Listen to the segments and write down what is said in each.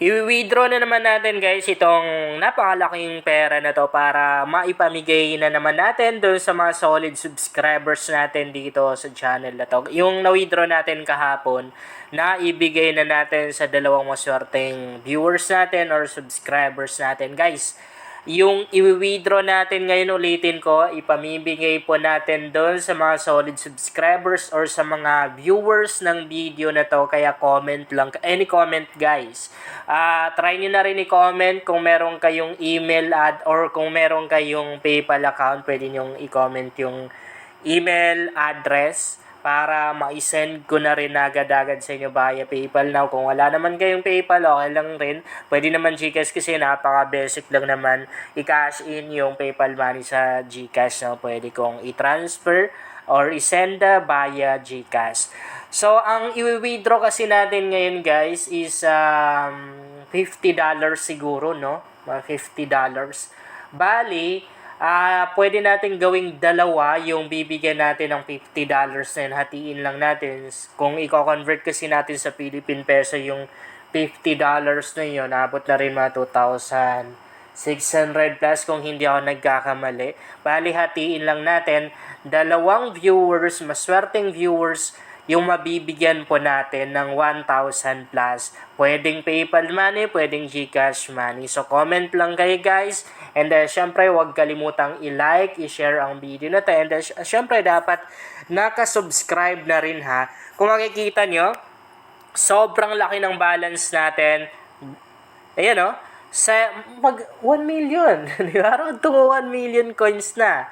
I-withdraw na naman natin guys itong napakalaking pera na to para maipamigay na naman natin doon sa mga solid subscribers natin dito sa channel na to. Yung na-withdraw natin kahapon, na ibigay na natin sa dalawang maswerteng viewers natin or subscribers natin guys. Yung i-withdraw natin ngayon, ulitin ko, ipamibigay po natin doon sa mga solid subscribers or sa mga viewers ng video na to. Kaya comment lang, any comment guys. Try nyo na rin i-comment kung meron kayong email or kung meron kayong PayPal account, pwede nyo i-comment yung email address para ma-send ko na rin agad-agad sa inyo via PayPal now. Kung wala naman kayong PayPal, okay lang rin. Pwede naman GCash kasi napaka-basic lang naman i-cash in yung PayPal money sa GCash. No? Pwede kong i-transfer or i-send via GCash. So, ang i-withdraw kasi natin ngayon guys is $50 siguro, no? Mga $50. Bali, pwede natin gawing dalawa yung bibigyan natin ng $50 na yun. Hatiin lang natin. Kung i-convert kasi natin sa Philippine Peso yung $50 na yun, abot na rin mga 2,600 plus kung hindi ako nagkakamali. Bali, hatiin lang natin. Dalawang viewers, maswerteng viewers, yung mabibigyan po natin ng 1,000 plus. Pwedeng PayPal money, pwedeng GCash money. So, comment lang kayo guys. And syempre, huwag kalimutang i-like, i-share ang video na to. And syempre, dapat nakasubscribe na rin ha. Kung makikita nyo, sobrang laki ng balance natin. Ayan o. Sa 1 million. Di ba? Around 1 million coins na.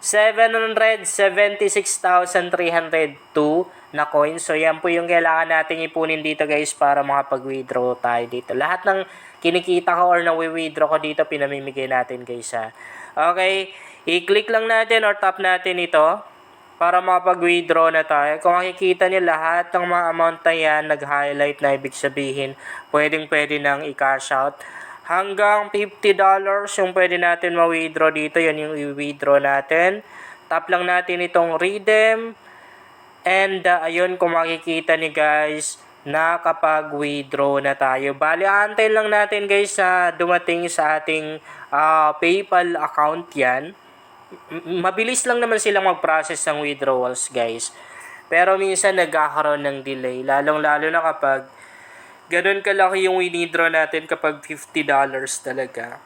776,302 na coins. So, yan po yung kailangan natin ipunin dito guys para makapag-withdraw tayo dito. Lahat ng kinikita ko or na-withdraw ko dito, pinamimigay natin guys ha. Okay, i-click lang natin or tap natin ito para makapag-withdraw na tayo. Kung makikita niyo lahat ng mga amount na yan, nag-highlight na, ibig sabihin, pwede nang i-cash out. Hanggang $50 yung pwede natin ma-withdraw dito. Yan yung i-withdraw natin. Tap lang natin itong redeem. And ayun, kung makikita ni guys, nakapag-withdraw na tayo. Bali, antayin lang natin guys sa dumating sa ating PayPal account yan. Mabilis lang naman silang mag-process ng withdrawals guys. Pero minsan nagkakaroon ng delay. Lalong-lalo na kapag ganun kalaki yung withdraw natin kapag $50 talaga.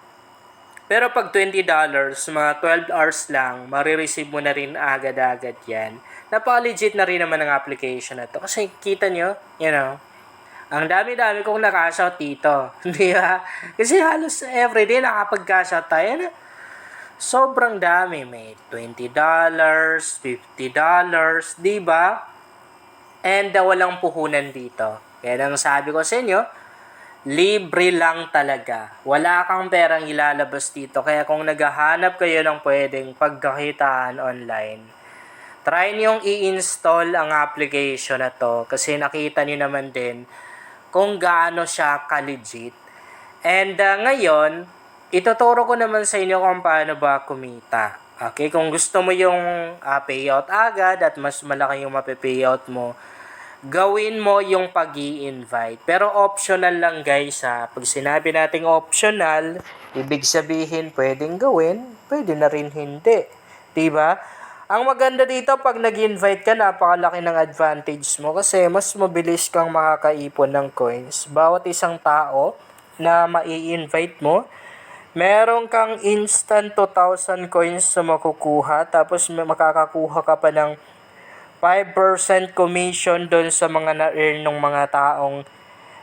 Pero pag $20, mga 12 hours lang, marireceive mo na rin agad-agad yan. Napaka-legit na rin naman ng application na to. Kasi kita nyo, you know, ang dami-dami kong na-cash out dito. Di ba? Kasi halos everyday nakapag-cash out tayo. Sobrang dami. May $20, $50, di ba? And walang puhunan dito. Kaya nang sabi ko sa inyo, libre lang talaga. Wala kang perang ilalabas dito. Kaya kung naghahanap kayo ng pwedeng pagkakitaan online, try niyong i-install ang application na to. Kasi nakita niyo naman din kung gaano siya ka-legit. And ngayon, ituturo ko naman sa inyo kung paano ba kumita. Okay, kung gusto mo yung payout agad at mas malaki yung mape-payout mo, gawin mo yung pag-i-invite. Pero optional lang guys ha. Pag sinabi nating optional, ibig sabihin pwedeng gawin, pwede na rin hindi. Diba? Ang maganda dito pag nag-invite ka, napakalaki ng advantage mo kasi mas mabilis kang makakaipon ng coins. Bawat isang tao na mai-invite mo, meron kang instant 2,000 coins na makukuha, tapos makakakuha ka pa ng 5% commission doon sa mga na-earn ng mga taong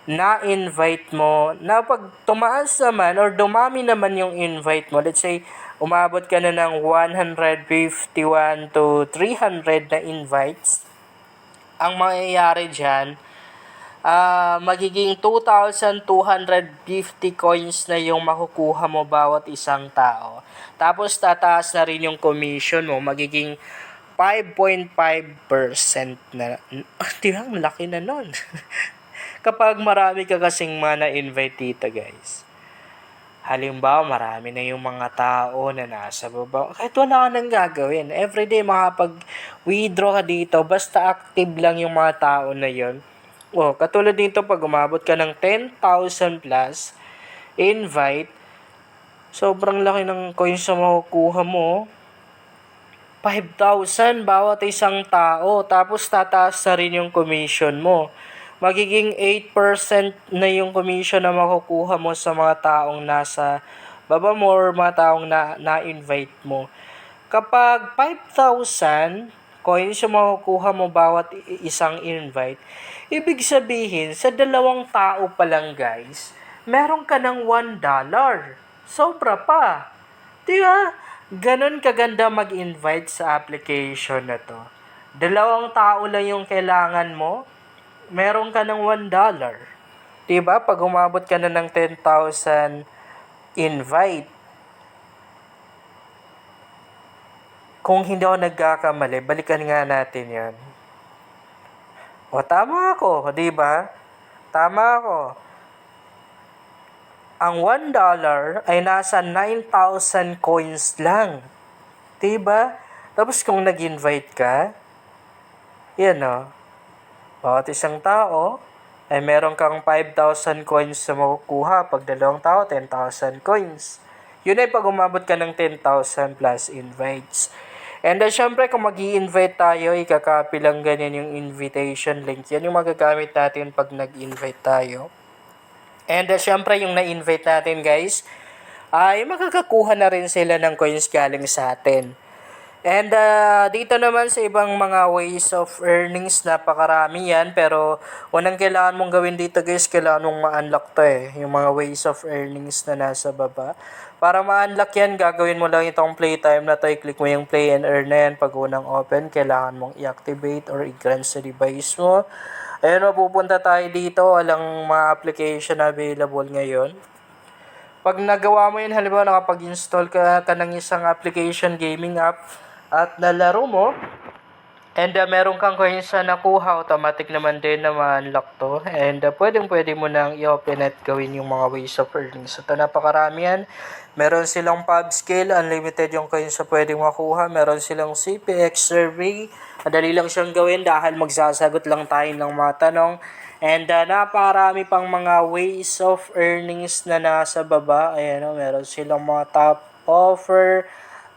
na-invite mo. Na pag tumaas naman or dumami naman yung invite mo, let's say umabot ka na ng 151 to 300 na invites, ang mangyayari dyan, magiging 2,250 coins na yung makukuha mo bawat isang tao. Tapos tataas na rin yung commission mo, magiging 5.5% na. Di ba? Malaki na nun. Kapag marami ka kasing mga na-invite dito, guys. Halimbawa, marami na yung mga tao na nasa baba. Kahit wala ka nang gagawin. Everyday, makapag-withdraw ka dito. Basta active lang yung mga tao na yon. Oh, katulad dito pag umabot ka ng 10,000 plus invite, sobrang laki ng coins na makukuha mo. 5,000 bawat isang tao. Tapos tataas na rin yung commission mo. Magiging 8% na yung commission na makukuha mo sa mga taong nasa baba mo or mga taong na-invite mo. Kapag 5,000 coins yung makukuha mo bawat isang invite, ibig sabihin, sa dalawang tao pa lang guys, meron ka ng $1. Sobra pa. Diba? Ganon kaganda mag-invite sa application na to. Dalawang tao lang yung kailangan mo, meron ka ng $1. Diba? Pag umabot ka na ng 10,000 invite, kung hindi ako nagkakamali, balikan nga natin yan. O, tama ako, di ba? Tama ako. Ang $1 ay nasa 9,000 coins lang. Di ba? Tapos kung nag-invite ka, yan o. Bawat isang tao, ay meron kang 5,000 coins na makukuha. Pag dalawang tao, 10,000 coins. Yun ay pag umabot ka ng 10,000 plus invites. And syempre, kung mag-i-invite tayo, ikakopy lang ganyan yung invitation link. Yan yung magagamit natin pag nag-invite tayo. And syempre, yung na-invite natin guys, ay makakakuha na rin sila ng coins galing sa atin. And dito naman sa ibang mga ways of earnings, napakarami yan. Pero unang kailangan mong gawin dito guys, kailangan mong ma-unlock to yung mga ways of earnings na nasa baba. Para ma-unlock yan, gagawin mo lang itong playtime na to. I-click mo yung play and earn na yan. Pag unang open, kailangan mong i-activate or i-grant sa device mo. Ayun, mapupunta tayo dito. Walang mga application available ngayon. Pag nagawa mo yun, halimbawa nakapag-install ka ng isang application, gaming app, at nalaro mo, and meron kang coins na nakuha, automatic naman din na ma-unlock to. And pwede mo nang i-open at gawin yung mga ways of earnings. So, napakarami yan. Meron silang pub skill, unlimited yung coins na pwedeng makuha. Meron silang CPX survey. Madali lang siyang gawin dahil magsasagot lang tayo ng mga tanong. And napakarami pang mga ways of earnings na nasa baba. Ayan, meron silang mga top offer,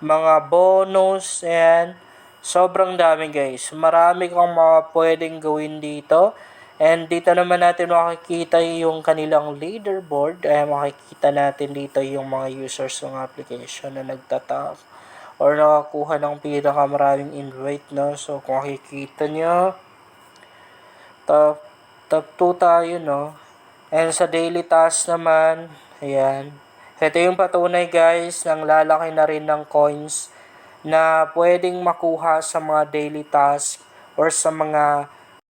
mga bonus, and sobrang dami guys. Marami kang mga pwedeng gawin dito. And dito naman natin makikita yung kanilang leaderboard. Makikita natin dito yung mga users ng application na nagtatap or nakakuha ng pinakamaraming invite, no? So, kung makikita nyo, top 2 tayo, no? And sa daily task naman, ayan. Ito yung patunay guys, ng lalaki na rin ng coins na pwedeng makuha sa mga daily task or sa mga